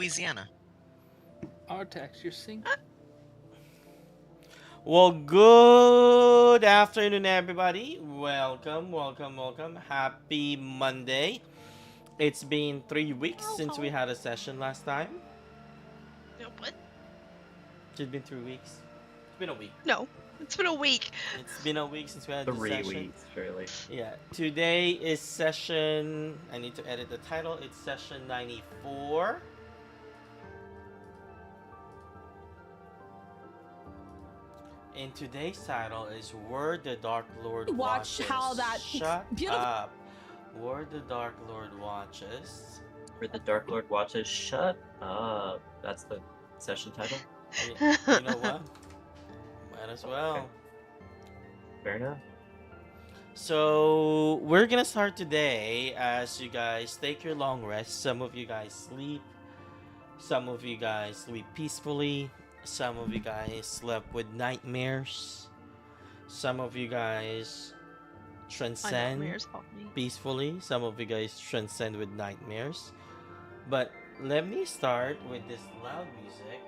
Louisiana. Artax, you're sync. Well, good afternoon, everybody. Welcome. Happy Monday. It's been 3 weeks since we had a session last time. What? It's been 3 weeks. It's been a week. No, it's been a week. It's been a week since we had the 3 weeks, session. surely. Yeah, today is session. I need to edit the title. It's session 94. And today's title is Where the Dark Lord Watch Watches. how that Shut beautiful. up. Where the Dark Lord Watches. Where the Dark Lord watches, shut up. That's the session title? You know what? Might as well. Okay. Fair enough. So, we're gonna start today as you guys take your long rest. Some of you guys sleep, some of you guys sleep peacefully, some of you guys slept with nightmares, some of you guys My transcend nightmares haunt me. peacefully, some of you guys transcend with nightmares. But let me start with this loud music.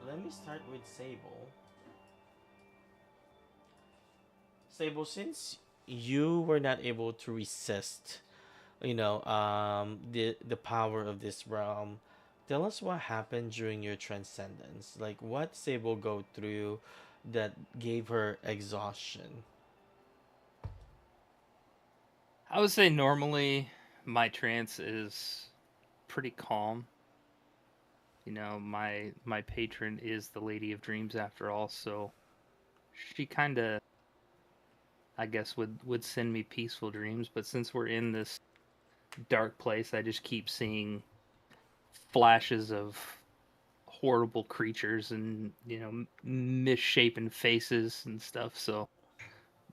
Let me start with Sable. Sable, since you were not able to resist, the power of this realm, tell us what happened during your transcendence. Like, what Sable go through that gave her exhaustion? I would say normally my trance is pretty calm. You know, my patron is the Lady of Dreams after all, so she kind of, I guess, would send me peaceful dreams. But since we're in this dark place, I just keep seeing flashes of horrible creatures and misshapen faces and stuff. So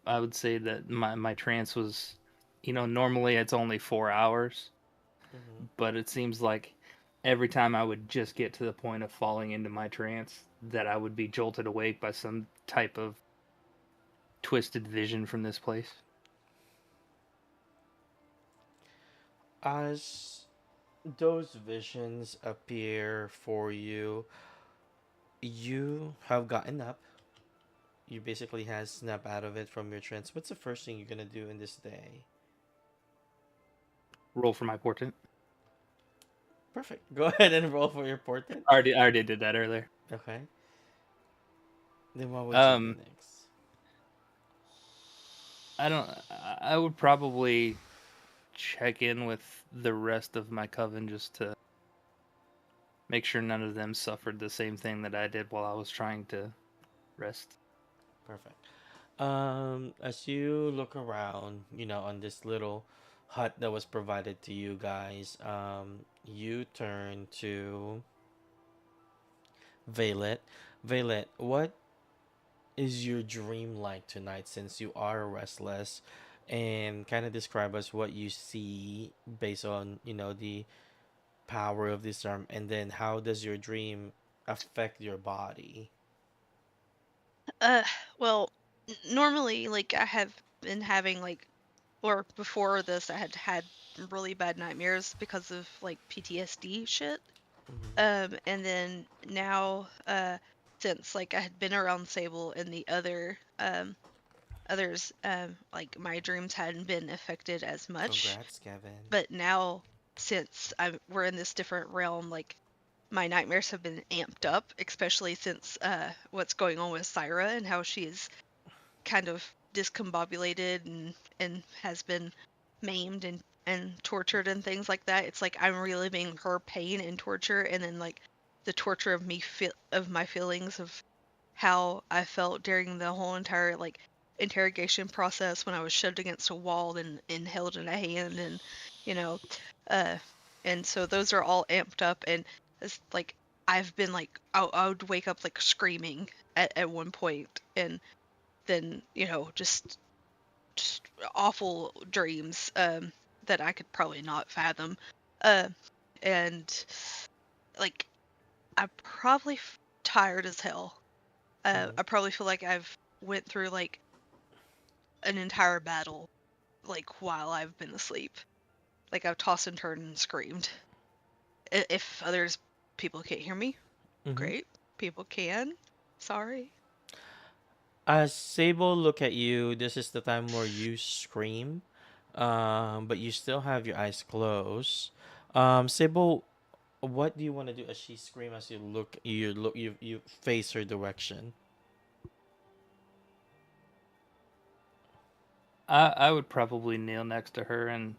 I would say that my trance was, normally it's only 4 hours, Mm-hmm. but it seems like every time I would just get to the point of falling into my trance, that I would be jolted awake by some type of twisted vision from this place. As those visions appear for you, you have gotten up. You basically has snap out of it from your trance. What's the first thing you're gonna do in this day? Roll for my portent. Perfect. Go ahead and roll for your portent. I already did that earlier. Okay. Then what would you do Um, next? I don't. I would probably check in with the rest of my coven just to make sure none of them suffered the same thing that I did while I was trying to rest. Perfect. As you look around, on this little hut that was provided to you guys, you turn to Violet. Violet, what is your dream like tonight since you are restless? And kind of describe us what you see based on, the power of this arm, and then how does your dream affect your body? Uh, well, normally, like, I have been having, like, or before this, I had had really bad nightmares because of, like, PTSD shit. Mm-hmm. And then now, since, like, I had been around Sable and the others, like, my dreams hadn't been affected as much. Congrats, Kevin. But now, since we're in this different realm, like, my nightmares have been amped up, especially since what's going on with Syra and how she's kind of discombobulated and has been maimed and tortured and things like that. It's like I'm reliving her pain and torture, and then like the torture of my feelings of how I felt during the whole entire like interrogation process when I was shoved against a wall and held in a hand and you know uh and so those are all amped up, and it's like I've been like I would wake up like screaming at one point, and then just awful dreams that I could probably not fathom, uh and like I'm probably tired as hell. Mm-hmm. I probably feel like I've went through like an entire battle, like while I've been asleep. Like I've tossed and turned and screamed. If others people can't hear me, Mm-hmm. great. People can. Sorry. As Sable look at you, this is the time where you scream, but you still have your eyes closed. Sable, what do you want to do as she scream as you face her direction? I would probably kneel next to her and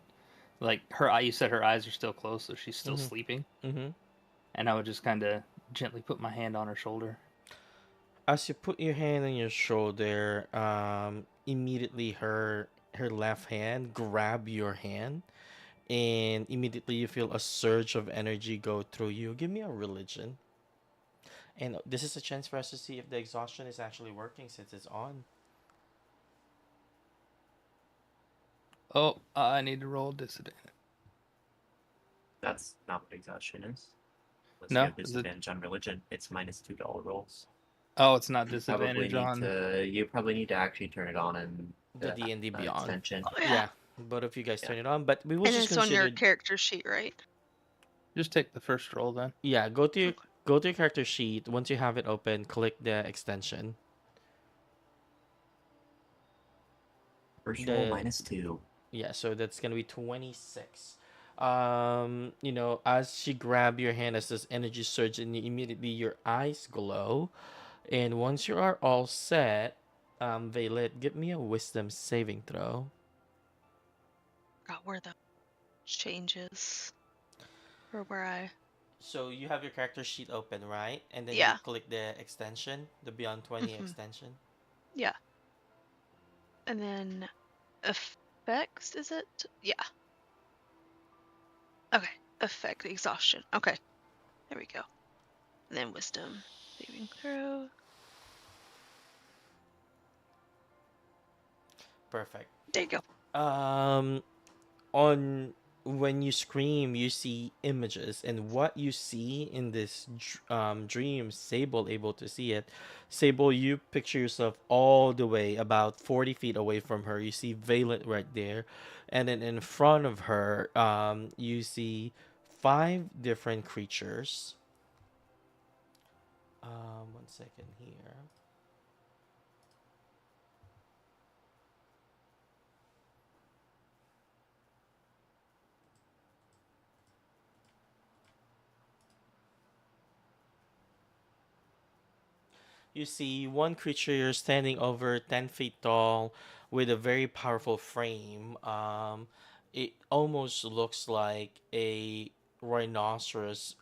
like her eye. You said her eyes are still closed, so she's still Mm-hmm. sleeping. Mm-hmm. And I would just kind of gently put my hand on her shoulder. As you put your hand on your shoulder, immediately her left hand grab your hand, and immediately you feel a surge of energy go through you. Give me a religion. And this is a chance for us to see if the exhaustion is actually working since it's on. Oh, I need to roll disadvantage. That's not what exhaustion is. Unless you No, have is it? disadvantage on religion, it's minus $2 rolls. Oh, it's not You probably disadvantage on. need to actually turn it on and The D&D Beyond. extension. Oh yeah. Yeah, both of you guys Yeah. turn it on, but we will And just it's on your consider. character sheet, right? Just take the first roll then. Yeah, Okay. go to your character sheet. Once you have it open, click the extension. First roll The -2. Yeah, so that's gonna be 26. As she grab your hand as this energy surge, and immediately your eyes glow. And once you are all set, Violet, give me a wisdom saving throw. Forgot where the changes or where I. So you have your character sheet open, right? And then you Yeah. click the extension, the Beyond 20 Hmm. extension. Yeah. And then effects, is it? Yeah. Okay. Effect exhaustion. Okay. There we go. And then wisdom saving throw. Perfect. There you go. On When you scream, you see images, and what you see in this dream, Sable able to see it. Sable, you picture yourself all the way about 40 feet away from her. You see Valiant right there, and then in front of her, you see five different creatures. 1 second here. You see one creature standing over 10 feet tall with a very powerful frame. It almost looks like a rhinoceros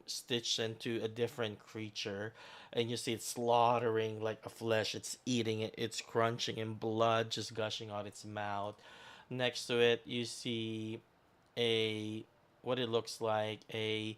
stitched into a different creature. And you see it slaughtering like a flesh. It's eating it, it's crunching, and blood just gushing out its mouth. Next to it, you see a what it looks like a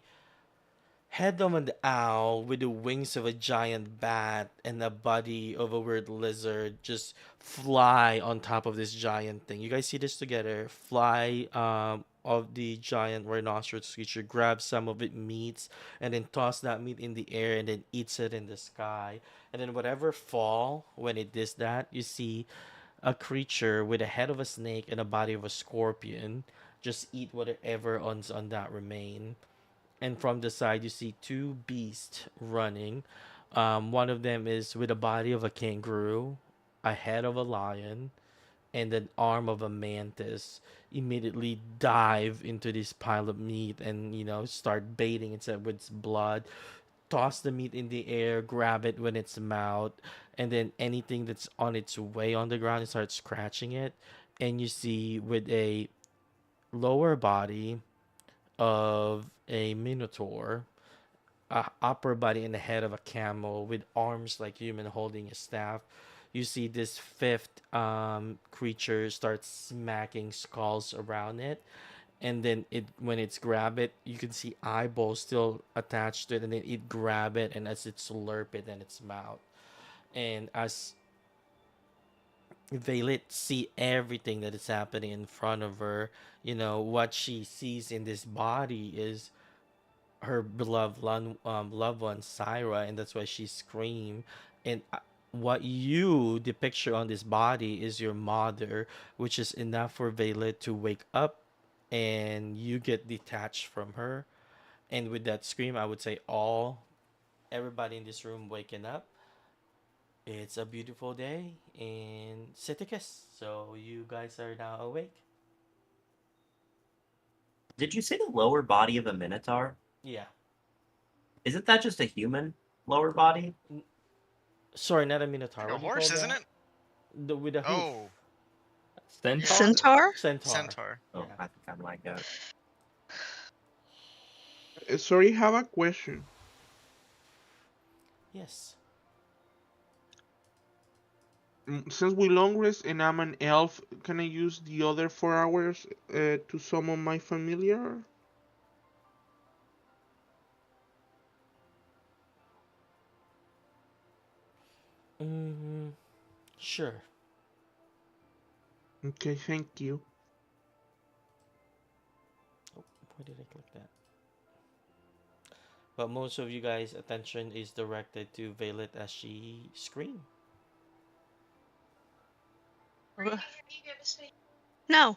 head of an owl with the wings of a giant bat and the body of a weird lizard just fly on top of this giant thing. You guys see this together? Fly of the giant rhinoceros creature, grab some of it meats and then toss that meat in the air and then eats it in the sky. And then whatever fall when it does that, you see a creature with a head of a snake and a body of a scorpion just eat whatever on that remain. And from the side you see two beasts running. One of them is with the body of a kangaroo, a head of a lion, and an arm of a mantis. Immediately dive into this pile of meat and start baiting it with its blood. Toss the meat in the air, grab it with its mouth, and then anything that's on its way on the ground, it starts scratching it. And you see with a lower body of a minotaur, a upper body and the head of a camel with arms like human holding a staff. You see this fifth creature start smacking skulls around it, and then it when it's grab it, you can see eyeballs still attached to it, and then it grab it and as it slurp it in its mouth. And as Violet see everything that is happening in front of her, what she sees in this body is her beloved loved one Syra, and that's why she screamed. And the picture on this body is your mother, which is enough for Violet to wake up and you get detached from her. And with that scream, I would say everybody in this room waking up. It's a beautiful day in Citicus. So you guys are now awake. Did you say the lower body of a minotaur? Yeah. Isn't that just a human lower body? Sorry, not a minotaur. Like a What do you call horse, isn't that? it? With a hoof. Oh, yeah, Centaur? Centaur? Centaur. centaur. Oh, Yeah. I think I'm like that. Sorry, have a question. Yes. Since we long rest and I'm an elf, can I use the other 4 hours to summon my familiar? Mm, sure. Okay, thank you. Oh, why did I click that? But most of you guys' attention is directed to Violet as she screamed. No.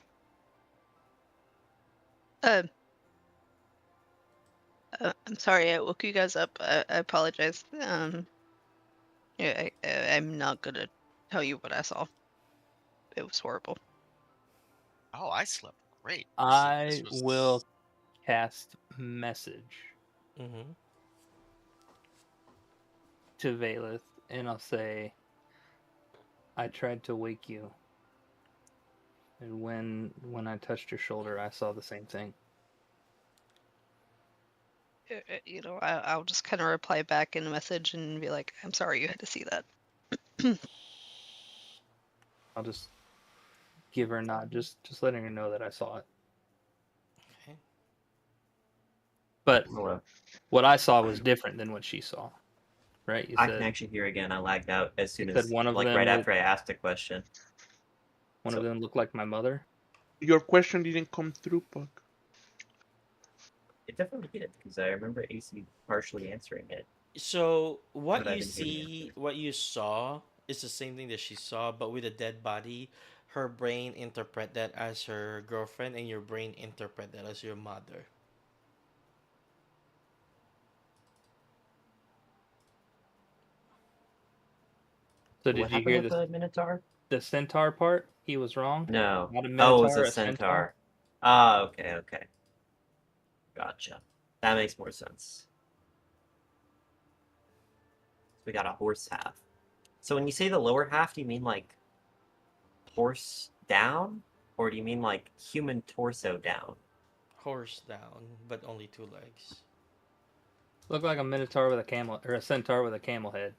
Uh, I'm sorry I woke you guys up. I apologize. Yeah, I'm not gonna tell you what I saw. It was horrible. Oh, I slept great. This I was will cast message Mm-hmm. to Valeth, and I'll say, I tried to wake you, and when I touched your shoulder, I saw the same thing. I'll just kind of reply back in a message and be like, I'm sorry you had to see that. I'll just give her a nod, just letting her know that I saw it. Okay. But Hello. what I saw was different than what she saw, right? You I can said actually hear again. I lagged out as soon you said as, one of like, them right was after I asked a question. one So- of them looked like my mother. Your question didn't come through, Puck. It definitely did, because I remember AC partially answering it. So what But I you didn't hear the see, answer. what you saw, is the same thing that she saw, but with a dead body. Her brain interpret that as her girlfriend, and your brain interpret that as your mother. So What did you happened hear with the Minotaur? the centaur part? He was wrong. No. Not a Oh, it was minotaur, a a centaur. centaur. Ah, okay, okay. Gotcha. That makes more sense. So we got a horse half. So when you say the lower half, do you mean like horse down? Or do you mean like human torso down? Horse down, but only 2 legs. Looked like a minotaur with a camel, or a centaur with a camel head.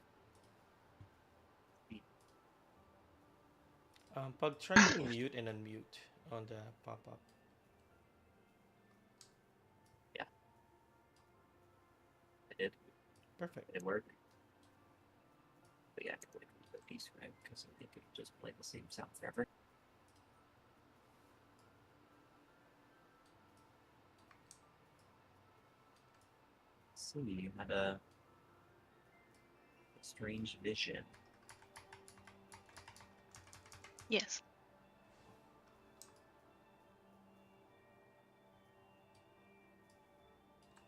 Pug, try to mute and unmute on the pop-up. Yeah. I did. Perfect. It did work. But yeah, I can wait for the describe because I think it just play the same sound forever. So you had a strange vision. Yes.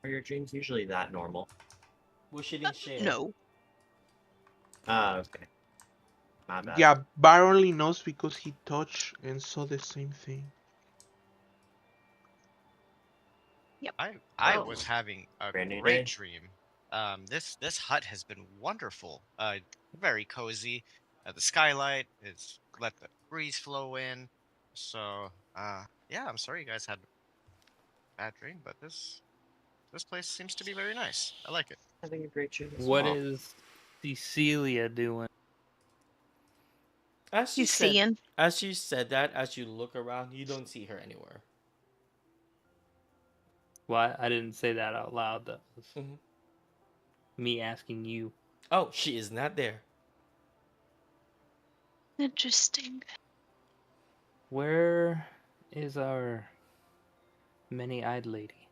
Are your dreams usually that normal? We shouldn't share. No. Ah, okay. My bad. Yeah, Bar only knows because he touched and saw the same thing. I Oh. was having a Brand new great day. dream. This hut has been wonderful. Very cozy. The skylight is let the breeze flow in. So, yeah, I'm sorry you guys had a bad dream, but this place seems to be very nice. I like it. Having a great dream as What well. is Cecilia doing? As you He's said, seeing. as you said that, as you look around, you don't see her anywhere. Well, I didn't say that out loud. That was Mm-hmm. me asking you. Oh, she is not there. Interesting. Where is our many-eyed lady?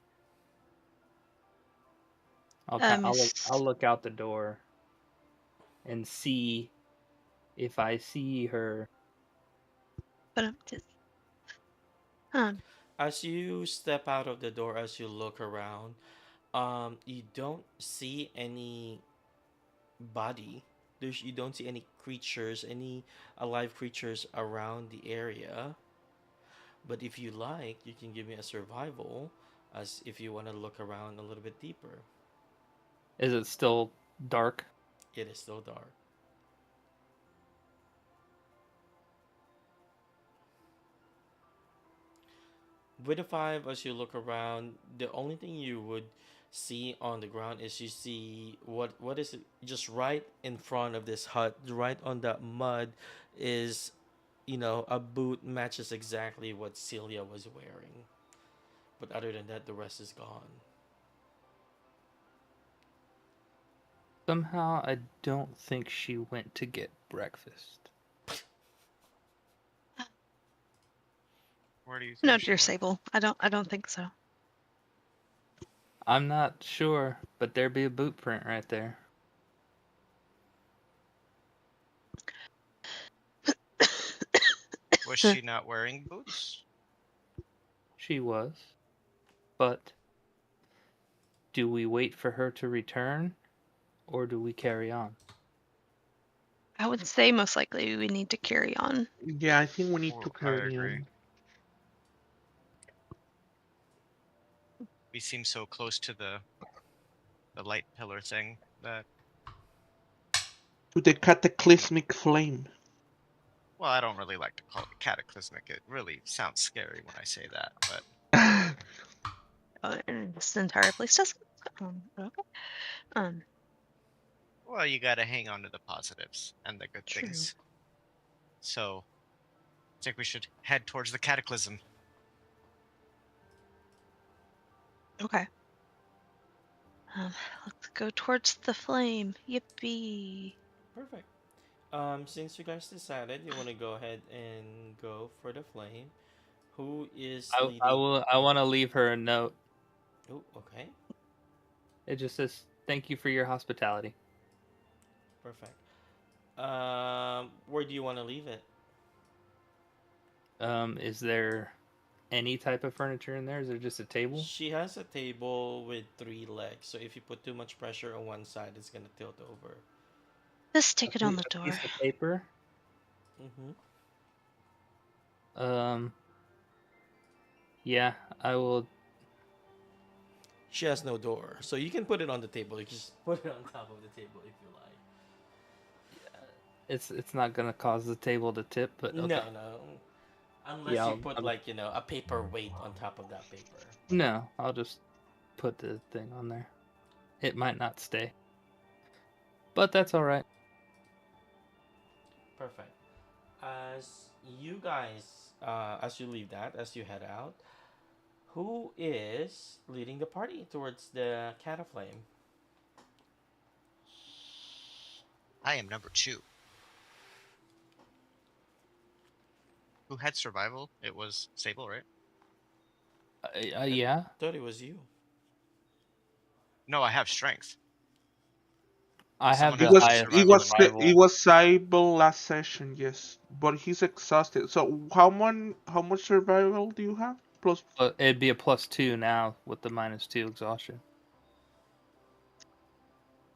I'll look out the door and see if I see her. But As you step out of the door, as you look around, you don't see any body. You don't see any creatures, any alive creatures around the area. But if you like, you can give me a survival, as if you want to look around a little bit deeper. Is it still dark? It is still dark. With a five, as you look around, the only thing you would see on the ground is you see what is it, just right in front of this hut, right on that mud, is a boot matches exactly what Celia was wearing. But other than that, the rest is gone. Somehow, I don't think she went to get breakfast. Where do you no, think she dear went? Sable. I don't think so. I'm not sure, but there'd be a boot print right there. Was she not wearing boots? She was. But do we wait for her to return, or do we carry on? I would say most likely we need to carry on. Yeah, I think we need to Well, I carry agree. on. We seem so close to the light pillar thing that, To the cataclysmic flame. well, I don't really like to call it cataclysmic. It really sounds scary when I say that, but And this entire place doesn't. Okay. well, you gotta hang on to the positives and the good True. things. So, I think we should head towards the cataclysm. Okay. Let's go towards the flame. Yippee! Perfect. Since you guys decided you want to go ahead and go for the flame, who is I leading? will. I want to leave her a note. Oh, okay. It just says, "Thank you for your hospitality." Perfect. Where do you want to leave it? Is there any type of furniture in there? Is there just a table? She has a table with three legs, so if you put too much pressure on one side, it's gonna tilt over. Just stick it on the A door. piece of paper. Mm-hmm. Um. Yeah, I will. She has no door, so you can put it on the table. You just put it on top of the table if you like. It's not gonna cause the table to tip, but okay. No. Unless Yeah. you put like a paper weight on top of that paper. No, I'll just put the thing on there. It might not stay, but that's all right. Perfect. As you guys, as you leave that, as you head out, who is leading the party towards the cataflame? I am number 2. Who had survival? It was Sable, right? Yeah, Thought it was you. No, I have strength. I have Someone It the has to be was highest it survival was in here. survival. it was Cybele last session, yes, but he's exhausted. So how much survival do you have? Plus, But it'd be a +2 now with the -2 exhaustion.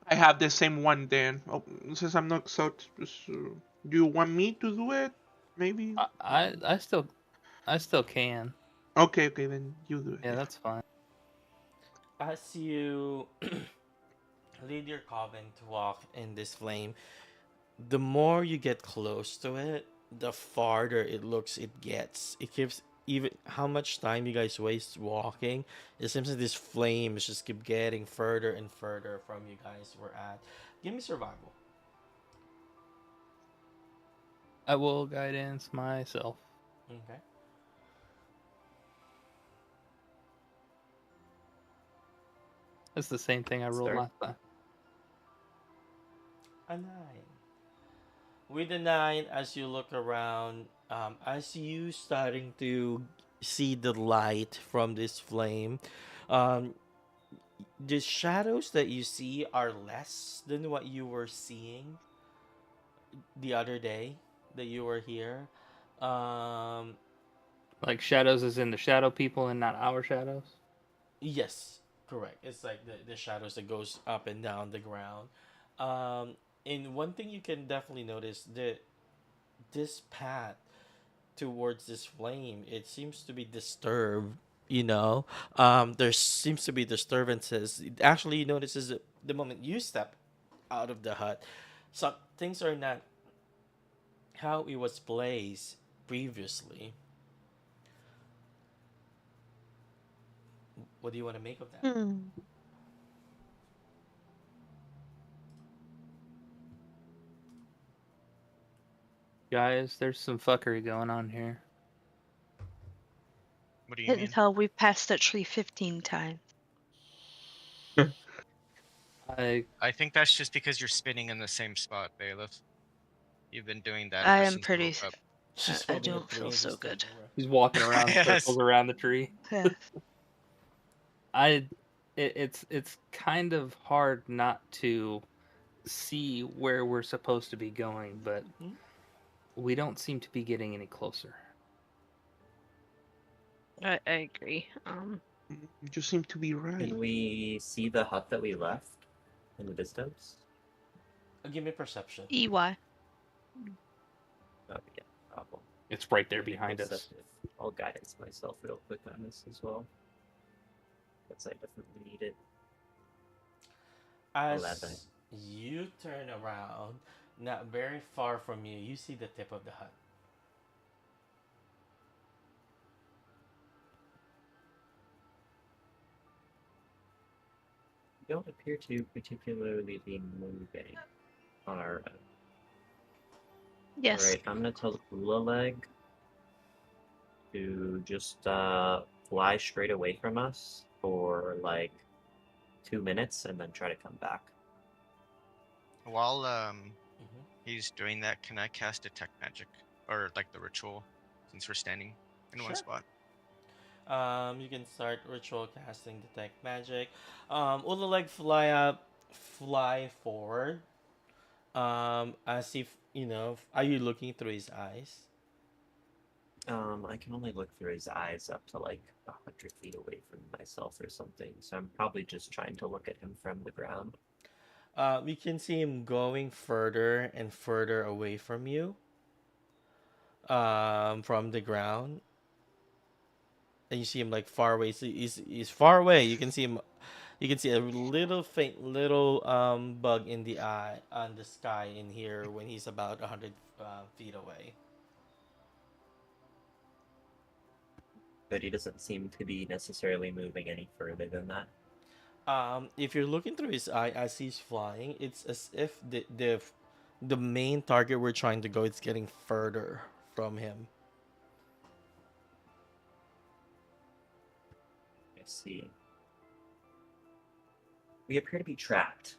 I have the same one then. Oh, since I'm not exhausted, so do you want me to do it? Maybe. I still can. Okay, then you do it. Yeah, Yeah. that's fine. As you lead your coven to walk in this flame, the more you get close to it, the farther it looks it gets. It keeps even how much time you guys waste walking. It seems like this flame is just keep getting further and further from you guys were at. Give me survival. I will guidance myself. Okay. That's the same thing I rolled Start. last time. A 9. With the 9, as you look around, as you starting to see the light from this flame, um, the shadows that you see are less than what you were seeing. the other day that you were here. Um, Like shadows is in the shadow people and not our shadows. yes, correct. It's like the shadows that goes up and down the ground. Um, and one thing you can definitely notice that this path towards this flame, it seems to be disturbed. You know, there seems to be disturbances. Actually, you notice is the moment you step out of the hut, some things are not how it was placed previously. What do you want to make of that? Hmm. Guys, there's some fuckery going on here. What do you Hit and mean? tell we've passed that tree 15 times. I I think that's just because you're spinning in the same spot, Bailiff. You've been doing that I ever am since you pretty. woke up. She's I holding a don't tree feel and so just good. looking around. He's walking around Yes. circles around the tree. Yeah. I it's kind of hard not to see where we're supposed to be going, but Hmm? we don't seem to be getting any closer. I agree. You seem to be right. Can we see the hut that we left in the distance? Give me perception. EY. Oh, yeah, problem. It's right there Maybe behind us. perceptive. I'll guidance myself real quick on this as well. Because I definitely need it. 11. As you turn around, not very far from you, you see the tip of the hut. We don't appear to particularly be moving on our own. Yes. Alright, I'm gonna tell the Hula Leg to just fly straight away from us for like 2 minutes and then try to come back. While Hmm. he's doing that, can I cast detect magic or like the ritual, since we're standing in one Sure. spot? You can start ritual casting detect magic. Ulaleg fly up, fly forward. As if you know. Are you looking through his eyes? I can only look through his eyes up to like 100 feet away from myself or something, so I'm probably just trying to look at him from the ground. You can see him going further and further away from you. From the ground, and you see him like far away. So he's far away. You can see him. You can see a little faint little bug in the eye on the sky in here when he's about 100 feet away. But he doesn't seem to be necessarily moving any further than that. If you're looking through his eye as he's flying, it's as if the main target we're trying to go is getting further from him. I see. We appear to be trapped.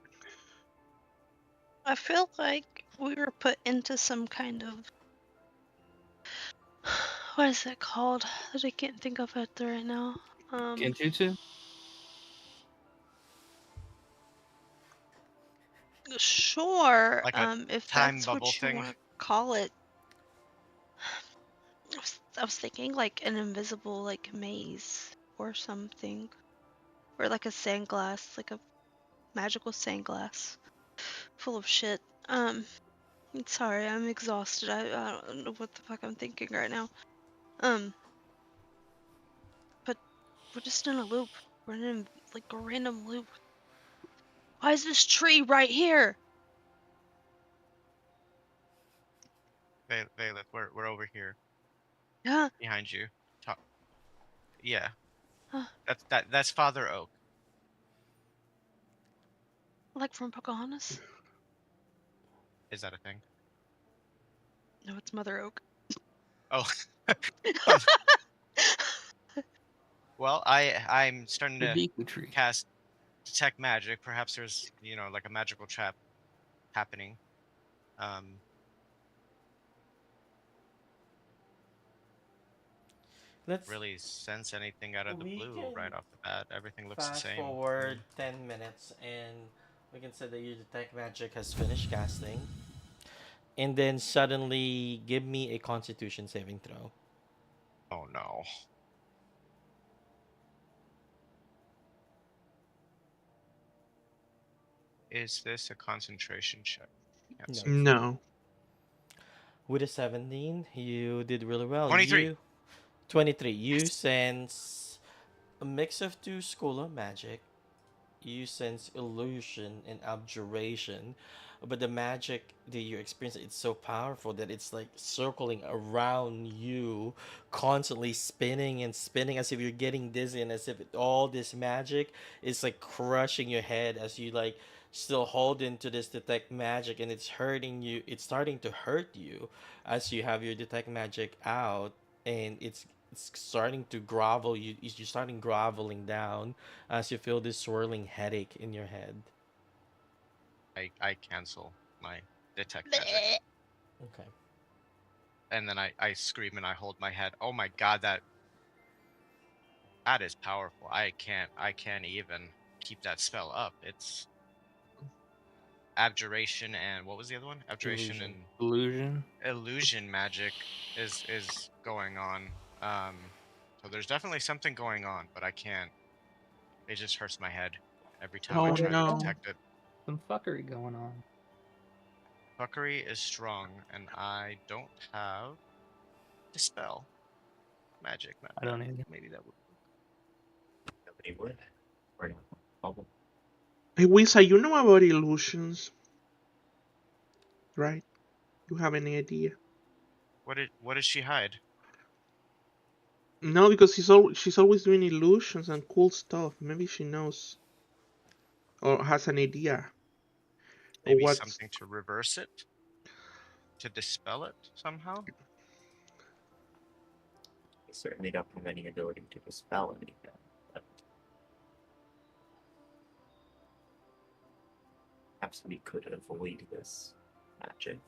I feel like we were put into some kind of what is it called that I can't think of it right now. Genjutsu? Sure. Like a If time that's bubble what you thing? want to call it. I was thinking like an invisible like maze or something, or like a sandglass, like a magical sandglass full of shit. Sorry, I'm exhausted. I don't know what the fuck I'm thinking right now. Um, but we're just in a loop. We're in like a random loop. Why is this tree right here? Bailiff, we're over here Yeah. behind you. Top. Yeah, Huh, that's Father Oak. like from Pocahontas? Is that a thing? No, it's Mother Oak. Oh, well, I'm starting The to Deku tree. cast detect magic. Perhaps there's like a magical trap happening. Um, Let's really sense anything out of the we blue can right off the bat. Everything looks the fast same to forward me. 10 minutes and we can say that your detect magic has finished casting. and then suddenly give me a Constitution saving throw. Oh no. Is this a concentration check? No, Yes. it's not. No. With a 17, you did really well. 23. You 23. You Yes. sense a mix of two school of magic. You sense illusion and abjuration, but the magic that you experience, it's so powerful that it's like circling around you, constantly spinning and spinning as if you're getting dizzy, and as if all this magic is like crushing your head as you like still hold into this detect magic, and it's hurting you. It's starting to hurt you as you have your detect magic out, and it's starting to grovel. You're starting groveling down as you feel this swirling headache in your head. I cancel my detect magic. Okay. And then I scream and I hold my head. Oh my god, that is powerful. I can't even keep that spell up. It's abjuration and what was the other one? Abjuration Illusion. and Illusion. illusion magic is going on. Um so there's definitely something going on, but I can't. It just hurts my head every time I Oh try to no. detect it. Some fuckery going on. Fuckery is strong, and I don't have dispel magic. I don't either. Maybe that would. Nobody would. Or not. Oh, Hey, Wisa, you know about illusions, right? You have any idea? What did she hide? No, because she's always doing illusions and cool stuff. Maybe she knows or has an idea of Maybe what's. something to reverse it, to dispel it somehow. I certainly don't have any ability to dispel anything. But perhaps we could avoid this magic.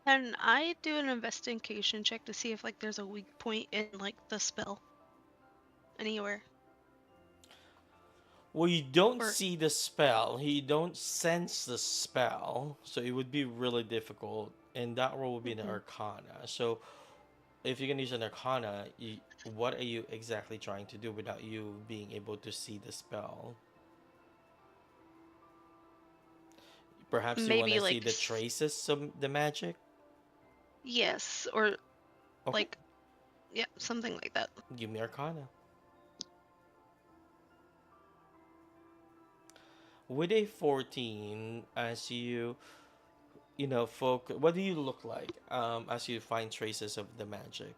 Can I do an investigation check to see if like there's a weak point in like the spell anywhere? Well, you don't Or see the spell. You don't sense the spell, so it would be really difficult. And that roll would be an Mhm. Arcana. So, if you're gonna use an Arcana, what are you exactly trying to do without you being able to see the spell? Perhaps you want maybe to see like the traces of the magic. yes, or Okay, like yeah, something like that. give me Arcana. With a 14, as folk, what do you look like as you find traces of the magic?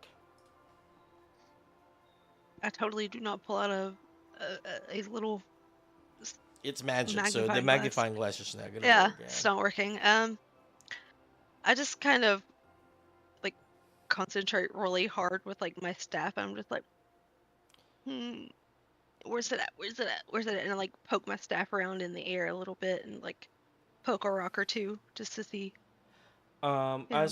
I totally do not pull out a little It's magic, so the magnifying glass. magnifying glass is not gonna Yeah, work. Yeah. it's not working. I just kind of like concentrate really hard with like my staff. I'm just like, hmm, where's it at? Where's it at? Where's it at? And I like poke my staff around in the air a little bit and like poke a rock or two just to see, you know.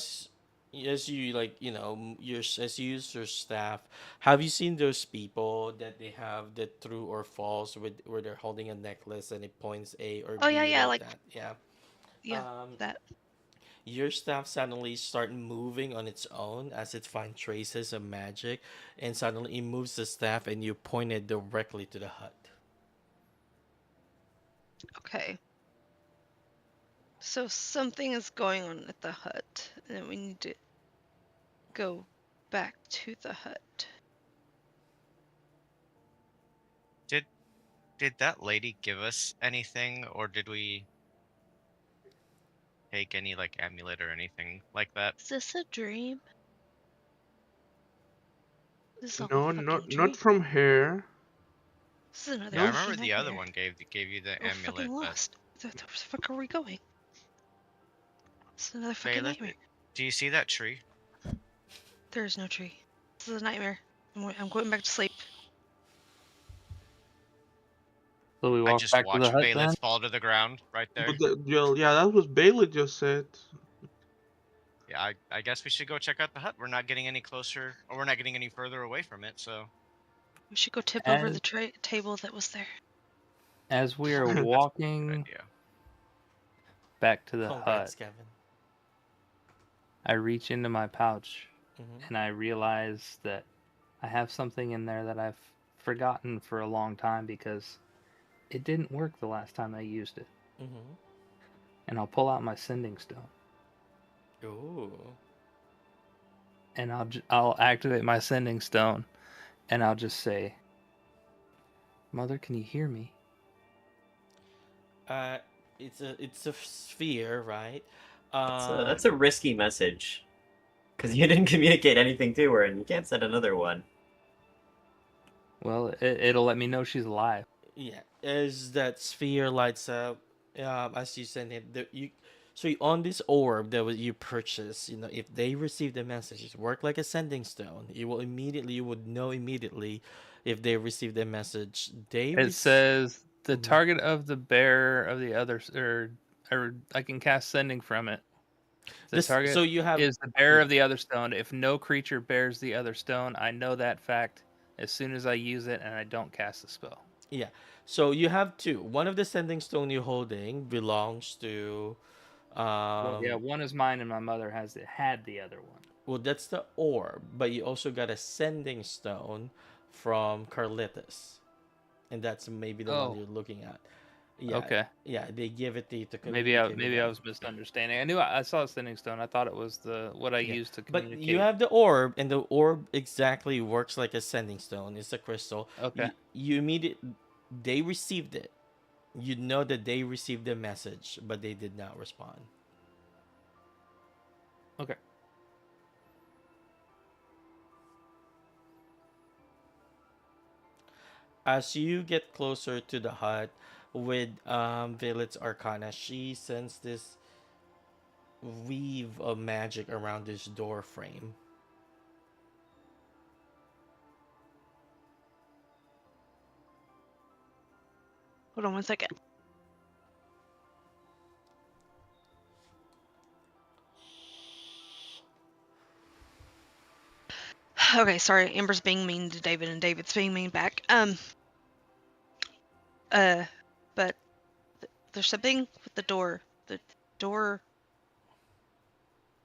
As you like, as you use your staff, have you seen those people that they have the true or false with where they're holding a necklace and it points A or Oh yeah, B yeah, like like that? Yeah. yeah, Um, that. your staff suddenly start moving on its own as it finds traces of magic, and suddenly it moves the staff and you point it directly to the hut. Okay. So something is going on at the hut, and we need to go back to the hut. Did did that lady give us anything, or did we take any like amulet or anything like that? Is this a dream? This is all a No, fucking not dream. from her. This is another Yeah, I No, remember fucking the other nightmare. one gave you the We're fucking amulet, but lost. Where the fuck are we going? This is another fucking Bailiff, nightmare. do you see that tree? There is no tree. This is a nightmare. I'm going back to sleep. So we I walk just back to the watched hut then. Bailiff fall to the ground right there. but yeah, that was Bailey just said. Yeah, I guess we should go check out the hut. We're not getting any closer, or we're not getting any further away from it, so We should go tip over As the table that was there. as we I are think that's a good walking idea. back to the hut, Congrats, Kevin. I reach into my pouch Mm-hmm. and I realize that I have something in there that I've forgotten for a long time because it didn't work the last time I used it. Mm-hmm. And I'll pull out my sending stone Ooh. and I'll activate my sending stone and I'll just say, "Mother, can you hear me?" Uh, it's a sphere, right? That's a risky message because you didn't communicate anything to her, and you can't send another one. Well, it'll let me know she's alive. Yeah, as that sphere lights up, as you send it, on this orb that you purchase, if they receive the messages, work like a sending stone. You would know immediately if they receive the message. It says the Mhm. target of the bearer of the other, or I can cast sending from it. The This, so target you have, is the bearer yeah. of the other stone. If no creature bears the other stone, I know that fact as soon as I use it and I don't cast the spell. Yeah. So you have two. One of the sending stone you're holding belongs to, Well, yeah, um, one is mine and my mother had the other one. well, that's the orb, but you also got a sending stone from Carlitos, and that's maybe the one Oh, you're looking at. Yeah, okay. yeah, they give it to you to Maybe I communicate with maybe I them. was misunderstanding. I knew I saw a sending stone. I thought it was the what I Yeah, used to but you communicate. have the orb, and the orb exactly works like a sending stone. It's a crystal. Okay. You immediately, they received it. You know that they received the message, but they did not respond. Okay. As you get closer to the hut with Violet's Arcana, she sends this weave of magic around this door frame. Hold on one second. Okay, sorry. Amber's being mean to David, and David's being mean back. But there's something with the door. The door.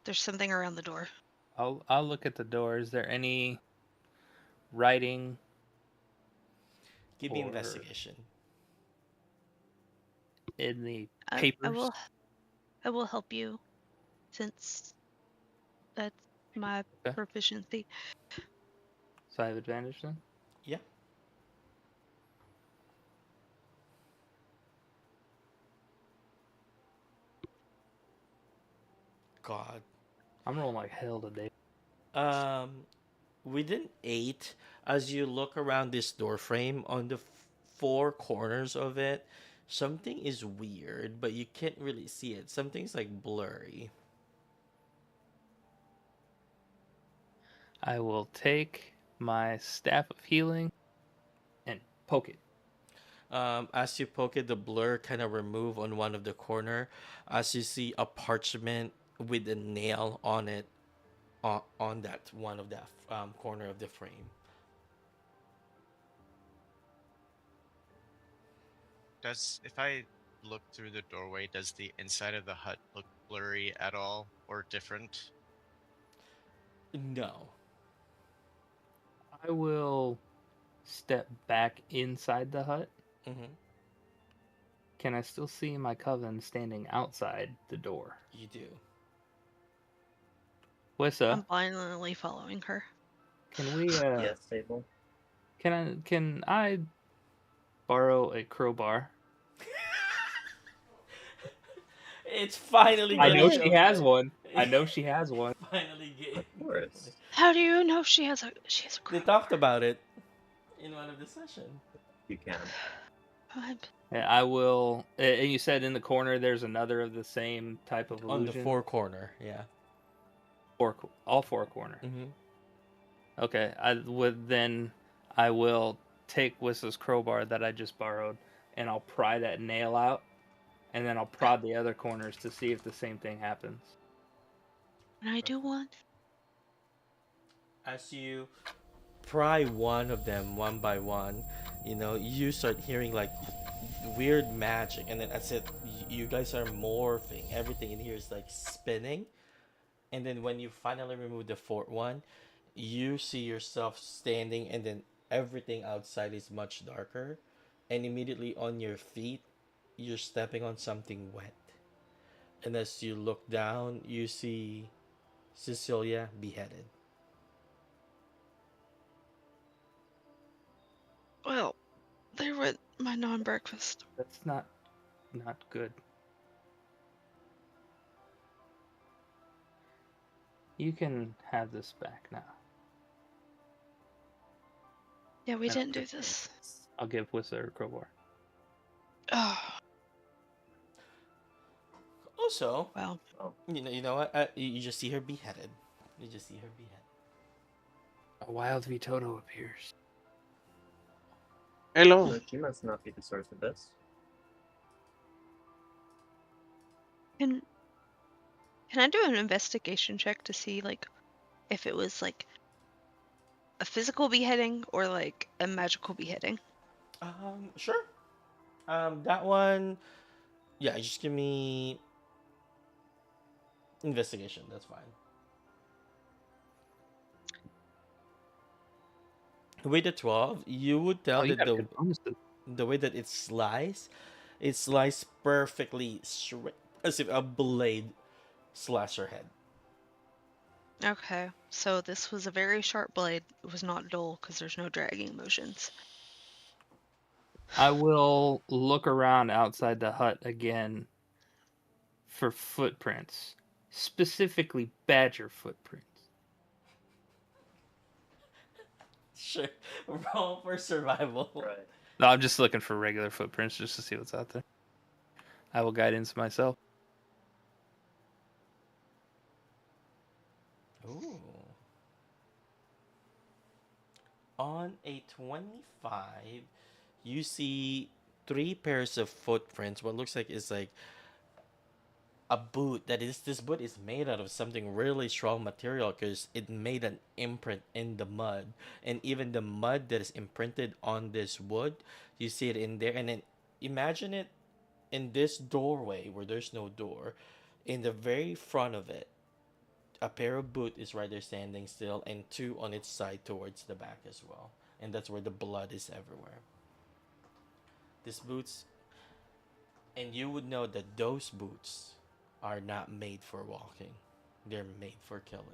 There's something around the door. I'll look at the door. Is there any writing Give me or investigation. in the I papers? I will help you, since that's my Okay. proficiency. So I have advantage then? Yeah. God. I'm rolling like hell today. Um, within 8, as you look around this door frame on the four corners of it, something is weird, but you can't really see it. Something's like blurry. I will take my staff of healing and poke it. As you poke it, the blur kind of remove on one of the corner, as you see a parchment with a nail on it, on that one of the corner of the frame. If I look through the doorway, does the inside of the hut look blurry at all or different? No. I will step back inside the hut. Mm-hmm. Can I still see my coven standing outside the door? You do. Wissa, I'm blindly following her. can we Yeah, stable. can I borrow a crowbar? It's finally I gonna know show she has up. one. I know she has one. Finally Of course. How do you know she has a They crowbar? talked about it in one of the sessions. You can. And I will. And you said in the corner there's another of the same type of On the illusion. four corner, yeah. All four corner. Mm-hmm. Okay. I will take Whistle's crowbar that I just borrowed, and I'll pry that nail out, and then I'll prod the other corners to see if the same thing happens. Can I do one? As you pry one of them one by one, you start hearing like weird magic, and then as it you guys are morphing. Everything in here is like spinning. And then when you finally remove the fourth one, you see yourself standing, and then everything outside is much darker. And immediately on your feet, you're stepping on something wet. And as you look down, you see Cecilia beheaded. Well, there went my non-breakfast. That's not good. You can have this back now. Yeah, we No, didn't do just- this. I'll give Whistler a crowbar. Oh, Also, well. Oh, you know what? You just see her beheaded. You just see her beheaded. A wild Vitoto appears. Hello. so she must not be the source of this. Can can I do an investigation check to see like if it was like a physical beheading or like a magical beheading? Sure. That one. Yeah, just give me investigation. That's fine. With the 12, you would tell Oh, you that got a good bonus. the way that it sliced perfectly straight, as if a blade slashed her head. Okay, so this was a very sharp blade. It was not dull because there's no dragging motions. I will look around outside the hut again for footprints, specifically badger footprints. Sure. Roll for survival. Right. No, I'm just looking for regular footprints just to see what's out there. I will guidance myself. Ooh. On a 25, you see three pairs of footprints. What looks like is like a boot. That is, this boot is made out of something really strong material because it made an imprint in the mud, and even the mud that is imprinted on this wood, you see it in there. And then imagine it in this doorway where there's no door, in the very front of it, a pair of boot is right there standing still, and two on its side towards the back as well. And that's where the blood is everywhere. These boots, and you would know that those boots are not made for walking. They're made for killing.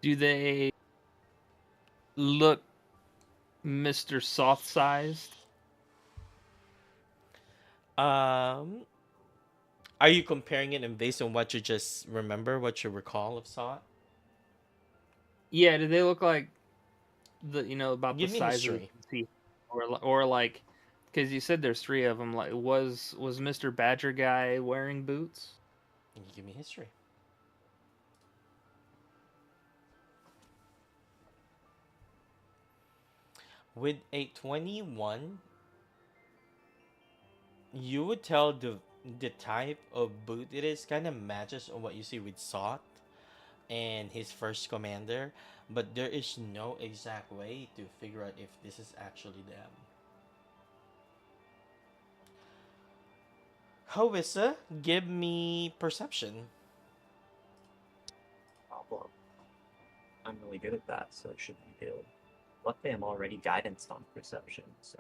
Do they look Mr. Soft sized? Um, are you comparing it and based on what you just remember, what you recall of Saw? Yeah, do they look like about the Give me size of history. the or like because you said there's three of them. Like was Mr. Badger guy wearing boots? Give me history. With a 21, you would tell the type of boot it is kind of matches on what you see with Sot and his first commander, but there is no exact way to figure out if this is actually them. Hoissa, give me perception. Problem. I'm really good at that, so it should be good. Luckily, I'm already guidance on perception, so